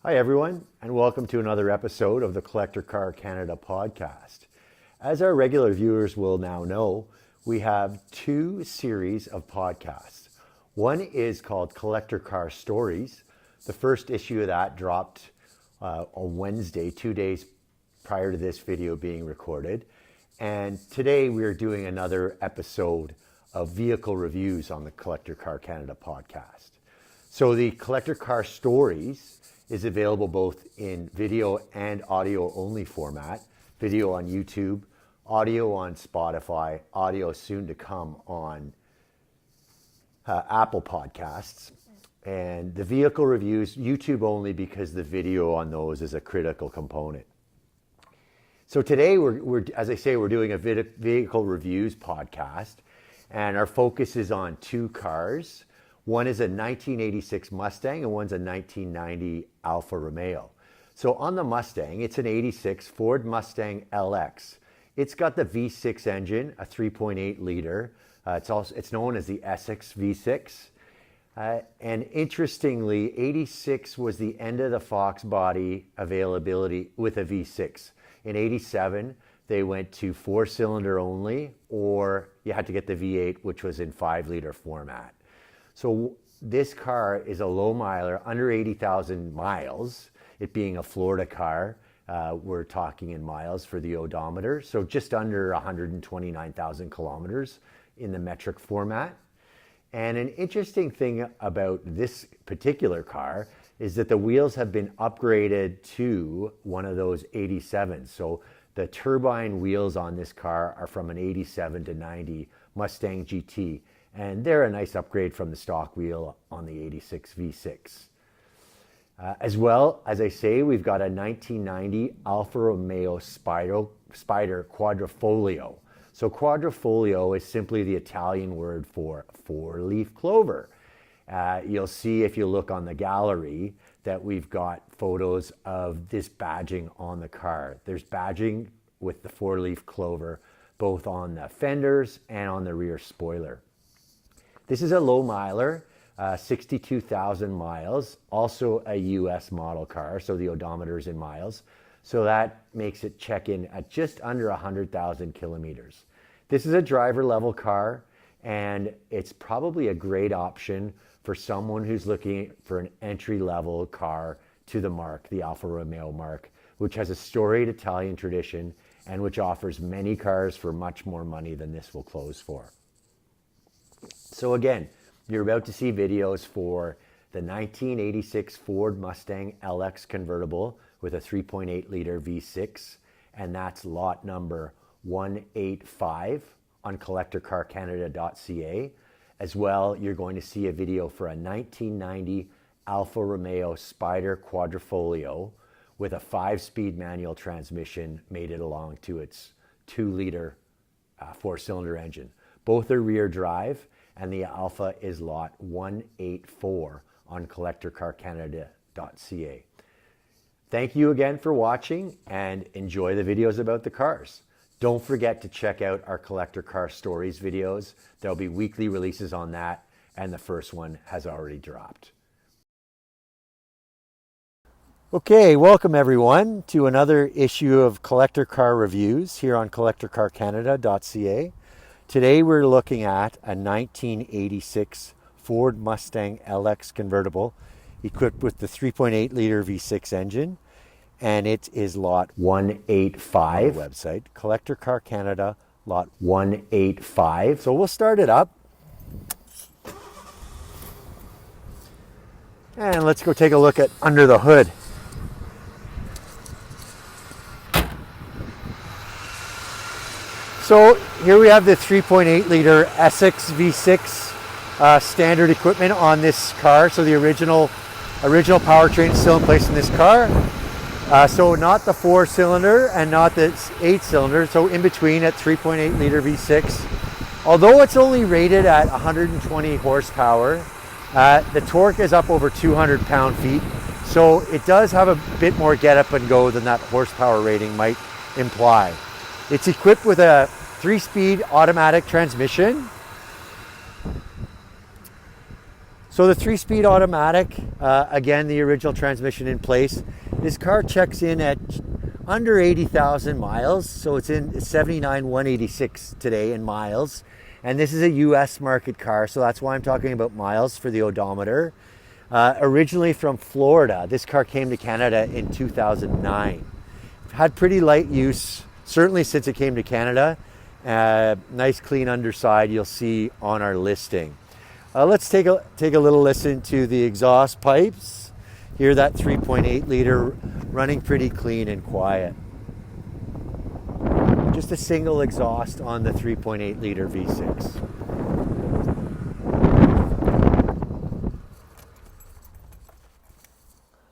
Hi everyone, and welcome to another episode of the Collector Car Canada podcast. As our regular viewers will now know, we have two series of podcasts. One is called Collector Car Stories. The first issue of that dropped on Wednesday, 2 days prior to this video being recorded. And today we are doing another episode of vehicle reviews on the Collector Car Canada podcast. So the Collector Car Stories is available both in video and audio only format. Video on YouTube, audio on Spotify, audio soon to come on Apple Podcasts. And the vehicle reviews, YouTube only because the video on those is a critical component. So today we're as I say, we're doing a vehicle reviews podcast, and our focus is on two cars. One is a 1986 Mustang and one's a 1990 Alfa Romeo. So on the Mustang, it's an 86 Ford Mustang LX. It's got the V6 engine, a 3.8 liter. It's known as the Essex V6. And interestingly, 86 was the end of the Fox body availability with a V6. In 87, they went to 4-cylinder only, or you had to get the V8, which was in 5-liter format. So this car is a low miler, under 80,000 miles. It being a Florida car, we're talking in miles for the odometer. So just under 129,000 kilometers in the metric format. And an interesting thing about this particular car is that the wheels have been upgraded to one of those 87s. So the turbine wheels on this car are from an 87 to 90 Mustang GT. And they're a nice upgrade from the stock wheel on the 86 V6. As well, as I say, we've got a 1990 Alfa Romeo Spider Quadrifoglio. So Quadrifoglio is simply the Italian word for four-leaf clover. You'll see if you look on the gallery that we've got photos of this badging on the car. There's badging with the four-leaf clover both on the fenders and on the rear spoiler. This is a low miler, 62,000 miles, also a US model car, so the odometer's in miles. So that makes it check in at just under 100,000 kilometers. This is a driver level car, and it's probably a great option for someone who's looking for an entry level car to the marque, the Alfa Romeo marque, which has a storied Italian tradition and which offers many cars for much more money than this will close for. So again, you're about to see videos for the 1986 Ford Mustang LX convertible with a 3.8 liter V6, and that's lot number 185 on CollectorCarCanada.CA. As well, you're going to see a video for a 1990 Alfa Romeo Spider Quadrifoglio with a 5-speed manual transmission mated along to its 2-liter 4-cylinder engine. Both are rear drive, and the Alfa is lot 184 on CollectorCarCanada.CA. Thank you again for watching, and enjoy the videos about the cars. Don't forget to check out our Collector Car Stories videos. There'll be weekly releases on that, and the first one has already dropped. Okay, welcome everyone to another issue of Collector Car Reviews here on CollectorCarCanada.CA. Today we're looking at a 1986 Ford Mustang LX convertible equipped with the 3.8 liter V6 engine, and it is lot 185. Website, Collector Car Canada, lot 185. So we'll start it up. And let's go take a look at under the hood. So here we have the 3.8 liter Essex V6 standard equipment on this car. So the original powertrain is still in place in this car. So not the 4-cylinder and not the 8-cylinder. So in between at 3.8 liter V6. Although it's only rated at 120 horsepower, the torque is up over 200 pound-feet. So it does have a bit more get up and go than that horsepower rating might imply. It's equipped with a 3-speed automatic transmission. So the 3-speed automatic, again, the original transmission in place. This car checks in at under 80,000 miles. So it's in 79,186 today in miles. And this is a US market car, so that's why I'm talking about miles for the odometer. Originally from Florida, this car came to Canada in 2009. Had pretty light use, certainly since it came to Canada. Nice clean underside you'll see on our listing. Let's take a little listen to the exhaust pipes. Hear that 3.8 liter running pretty clean and quiet. Just a single exhaust on the 3.8 liter V6.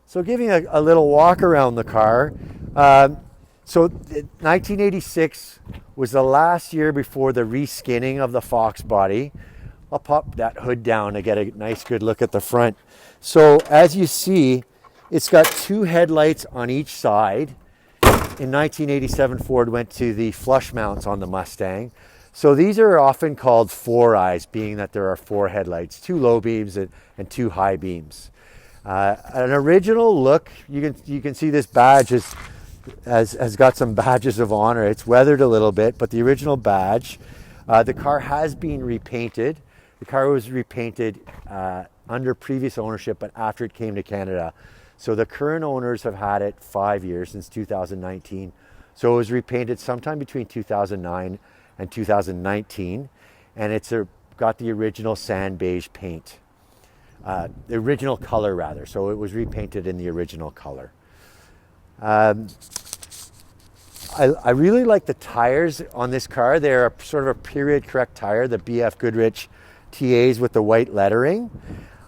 So giving a little walk around the car. So 1986 was the last year before the reskinning of the Fox body. I'll pop that hood down to get a nice good look at the front. So as you see, it's got 2 headlights on each side. In 1987, Ford went to the flush mounts on the Mustang. So these are often called 4 eyes, being that there are 4 headlights, 2 low beams and 2 high beams. An original look, you can see this badge has got some badges of honor. It's weathered a little bit, but the original badge, the car has been repainted. The car was repainted under previous ownership, but after it came to Canada. So the current owners have had it 5 years, since 2019. So it was repainted sometime between 2009 and 2019, and it's got the original sand beige paint. The original color rather, so it was repainted in the original color. I really like the tires on this car. They're a sort of a period correct tire, the BF Goodrich TAs with the white lettering.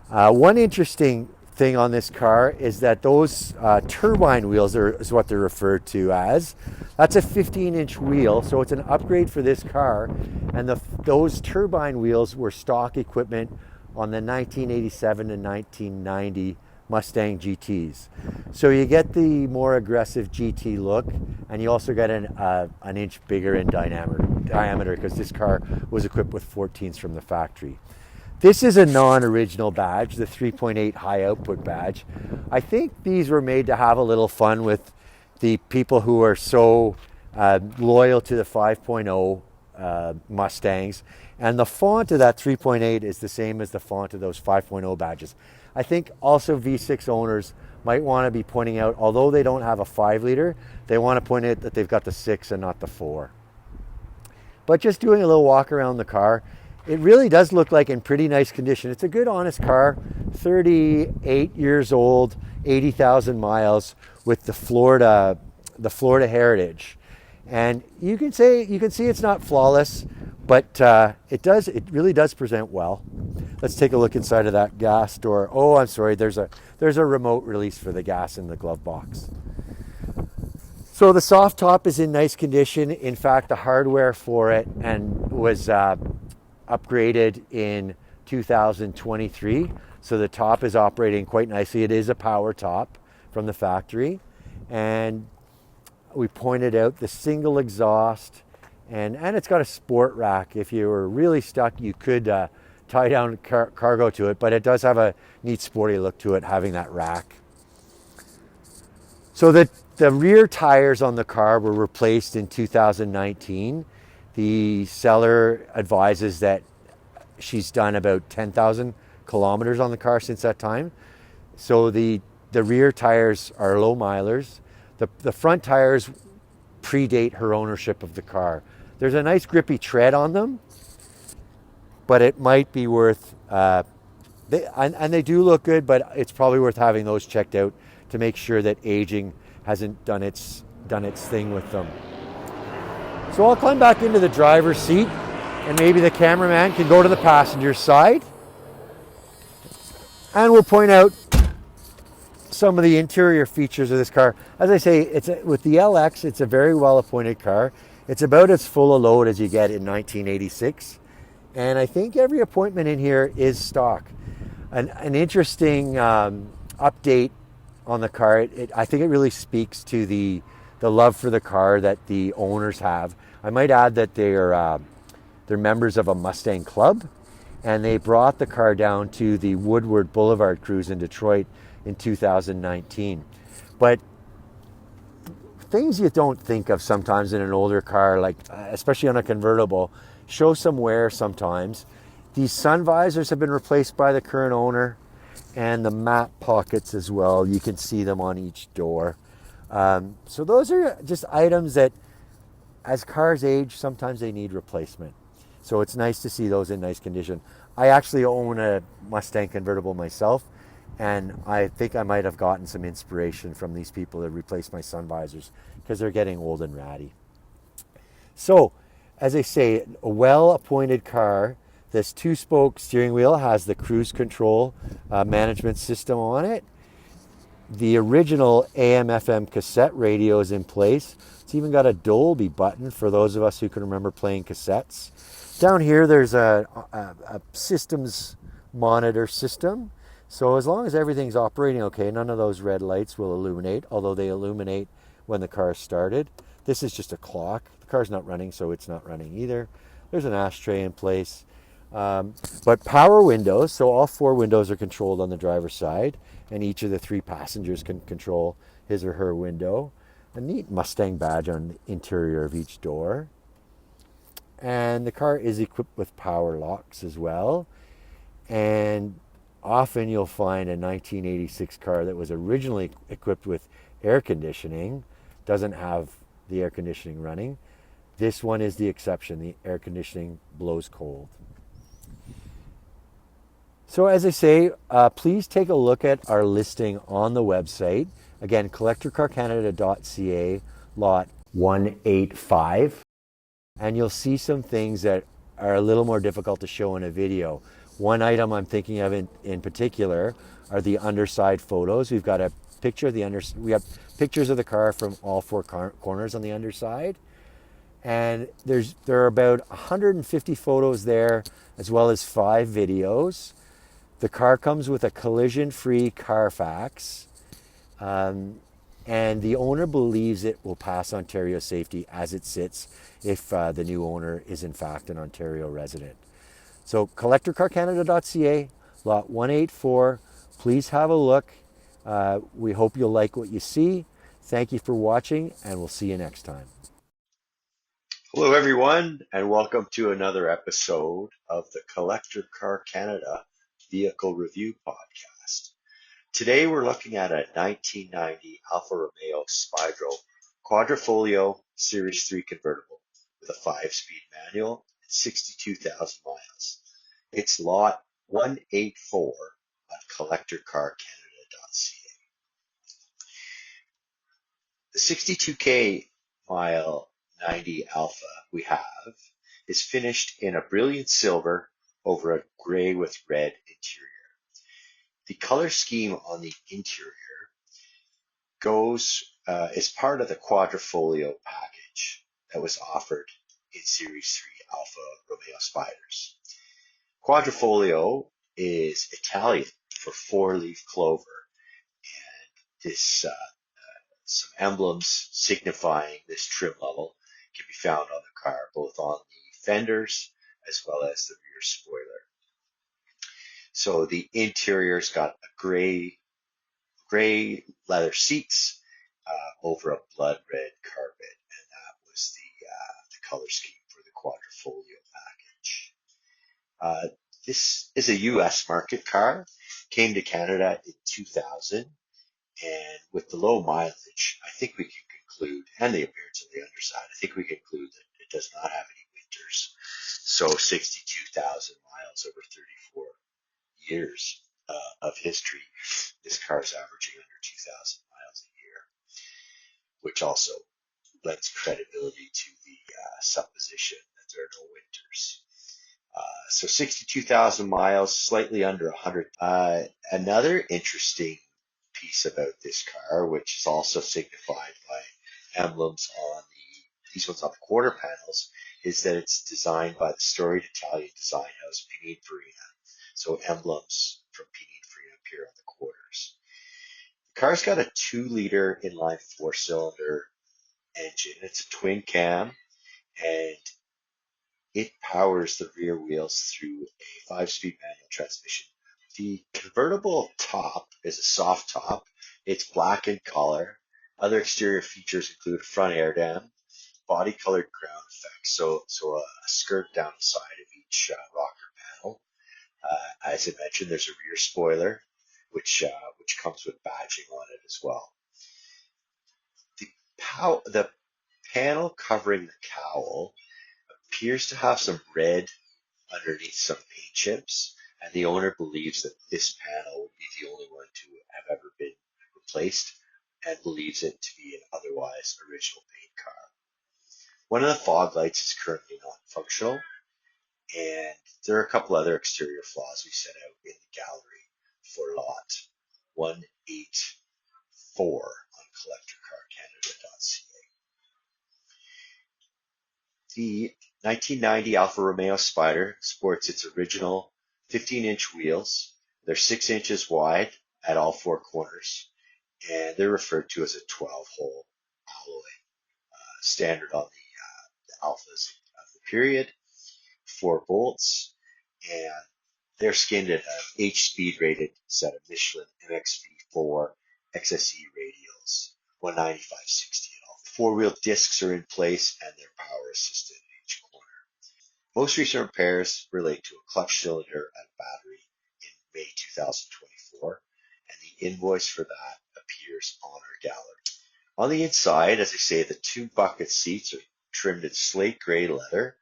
One interesting thing on this car is that those turbine wheels is what they're referred to as. That's a 15-inch wheel, so it's an upgrade for this car, and those turbine wheels were stock equipment on the 1987 and 1990 Mustang GTs. So you get the more aggressive GT look, and you also get an inch bigger in diameter because this car was equipped with 14s from the factory. This is a non-original badge, the 3.8 high output badge. I think these were made to have a little fun with the people who are so loyal to the 5.0 Mustangs. And the font of that 3.8 is the same as the font of those 5.0 badges. I think also V6 owners might want to be pointing out, although they don't have a 5 liter, they want to point out that they've got the 6 and not the 4. But just doing a little walk around the car, it really does look like in pretty nice condition. It's a good, honest car, 38 years old, 80,000 miles with the Florida heritage. And you can see it's not flawless, but it really does present well. Let's take a look inside of that gas door. Oh, I'm sorry, there's a remote release for the gas in the glove box. So the soft top is in nice condition. In fact, the hardware for it was upgraded in 2023. So the top is operating quite nicely. It is a power top from the factory. And we pointed out the single exhaust, and it's got a sport rack. If you were really stuck, you could tie down cargo to it, but it does have a neat sporty look to it, having that rack. So the rear tires on the car were replaced in 2019. The seller advises that she's done about 10,000 kilometers on the car since that time. So the rear tires are low milers. The front tires predate her ownership of the car. There's a nice grippy tread on them, but it might be worth, they do look good, but it's probably worth having those checked out to make sure that aging hasn't done its thing with them. So I'll climb back into the driver's seat, and maybe the cameraman can go to the passenger side, and we'll point out some of the interior features of this car. As I say, with the LX, it's a very well appointed car. It's about as full a load as you get in 1986, and I think every appointment in here is stock. An interesting update on the car. I think it really speaks to the love for the car that the owners have. I might add that they're members of a Mustang club, and they brought the car down to the Woodward Boulevard Cruise in Detroit in 2019. But things you don't think of sometimes in an older car, like especially on a convertible, show some wear sometimes. These sun visors have been replaced by the current owner, and the map pockets as well. You can see them on each door. So those are just items that, as cars age, sometimes they need replacement. So it's nice to see those in nice condition. I actually own a Mustang convertible myself, and I think I might have gotten some inspiration from these people that replace my sun visors because they're getting old and ratty. So, as I say, a well-appointed car. This two-spoke steering wheel has the cruise control management system on it. The original AM/FM cassette radio is in place. It's even got a Dolby button for those of us who can remember playing cassettes. Down here, there's a systems monitor system. So as long as everything's operating okay, none of those red lights will illuminate, although they illuminate when the car started. This is just a clock. The car's not running, so it's not running either. There's an ashtray in place. But power windows, so all four windows are controlled on the driver's side, and each of the three passengers can control his or her window. A neat Mustang badge on the interior of each door. And the car is equipped with power locks as well. And often you'll find a 1986 car that was originally equipped with air conditioning doesn't have the air conditioning running. This one is the exception. The air conditioning blows cold. So as I say, please take a look at our listing on the website. Again, CollectorCarCanada.CA, lot 185. And you'll see some things that are a little more difficult to show in a video. One item I'm thinking of in particular are the underside photos. We've got a picture of we have pictures of the car from all four corners on the underside. And there are about 150 photos there, as well as 5 videos. The car comes with a collision-free Carfax, and the owner believes it will pass Ontario safety as it sits if the new owner is in fact an Ontario resident. So CollectorCarCanada.CA, lot 184. Please have a look. We hope you'll like what you see. Thank you for watching, and we'll see you next time. Hello, everyone, and welcome to another episode of the Collector Car Canada Vehicle Review Podcast. Today, we're looking at a 1990 Alfa Romeo Spydro Quadrifoglio Series 3 convertible with a 5-speed manual and 62,000 miles. It's lot 184 on CollectorCarCanada.ca. The 62K mile 90 Alpha we have is finished in a brilliant silver over a gray with red interior. The color scheme on the interior goes as part of the Quadrifoglio package that was offered in Series 3 Alfa Romeo Spyders. Quadrifoglio is Italian for 4-leaf clover, and this some emblems signifying this trim level can be found on the car, both on the fenders as well as the rear spoiler. So the interior's got a gray leather seats over a blood red carpet, and that was the color scheme for the Quadrifoglio package. This is a U.S. market car, came to Canada in 2000, and with the low mileage, I think we can conclude, and the appearance of the underside, I think we conclude that it does not have any winters. So 62,000 miles over 34 years of history, this car is averaging under 2,000 miles a year, which also lends credibility to the supposition that there are no winters. So 62,000 miles, slightly under 100. Another interesting piece about this car, which is also signified by emblems on these ones on the quarter panels, is that it's designed by the storied Italian design house Pininfarina. So emblems from Pininfarina appear on the quarters. The car's got a 2-liter inline 4-cylinder engine. It's a twin cam, and It powers the rear wheels through a 5-speed manual transmission. The convertible top is a soft top. It's black in color. Other exterior features include front air dam, body-colored crown effects, so a skirt down the side of each rocker panel. As I mentioned, there's a rear spoiler, which comes with badging on it as well. The panel covering the cowl appears to have some red underneath some paint chips, and the owner believes that this panel would be the only one to have ever been replaced, and believes it to be an otherwise original paint car. One of the fog lights is currently not functional, and there are a couple other exterior flaws we set out in the gallery for lot 184 on CollectorCarCanada.CA. The 1990 Alfa Romeo Spider sports its original 15-inch wheels. They're 6 inches wide at all 4 corners, and they're referred to as a 12-hole alloy, standard on the Alphas of the period. 4 bolts, and they're skinned at an H-speed rated set of Michelin MXV4 XSE radials, 195/60 in all. 4-wheel discs are in place, and they're power assisted in each corner. Most recent repairs relate to a clutch cylinder and battery in May 2024, and the invoice for that appears on our gallery. On the inside, as I say, the 2 bucket seats are trimmed in slate gray leather,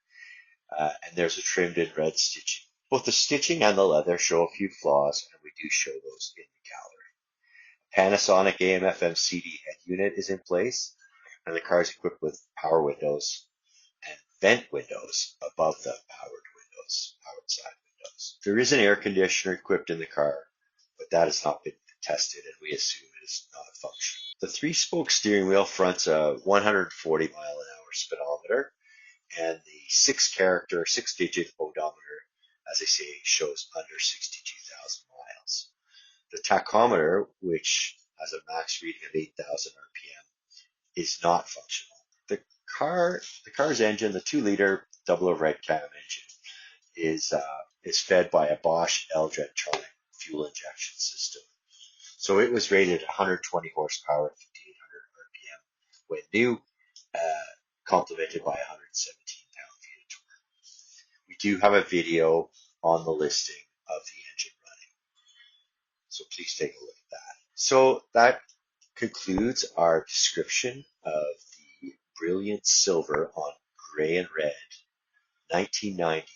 and there's a trimmed in red stitching. Both the stitching and the leather show a few flaws, and we do show those in the gallery. Panasonic AM/FM CD head unit is in place, and the car is equipped with power windows and vent windows above the powered side windows. There is an air conditioner equipped in the car, but that has not been tested, and we assume it is not functional. The 3-spoke steering wheel fronts a 140 mile an hour speedometer, and the 6-digit odometer, as I say, shows under 62,000 miles. The tachometer, which has a max reading of 8,000 RPM, is not functional. The car's engine, the 2-liter double red cam engine, is fed by a Bosch Eldretronic fuel injection system. So it was rated 120 horsepower at 5,800 RPM when new, complemented by 117 pound-feet of torque. We do have a video on the listing of the engine running, so please take a look at that. So that concludes our description of the brilliant silver on gray and red 1990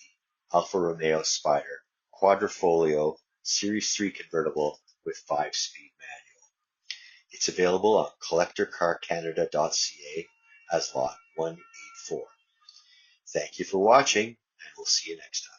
Alfa Romeo Spider Quadrifoglio Series 3 convertible with 5-speed manual. It's available on CollectorCarCanada.CA as lot 184. Thank you for watching, and we'll see you next time.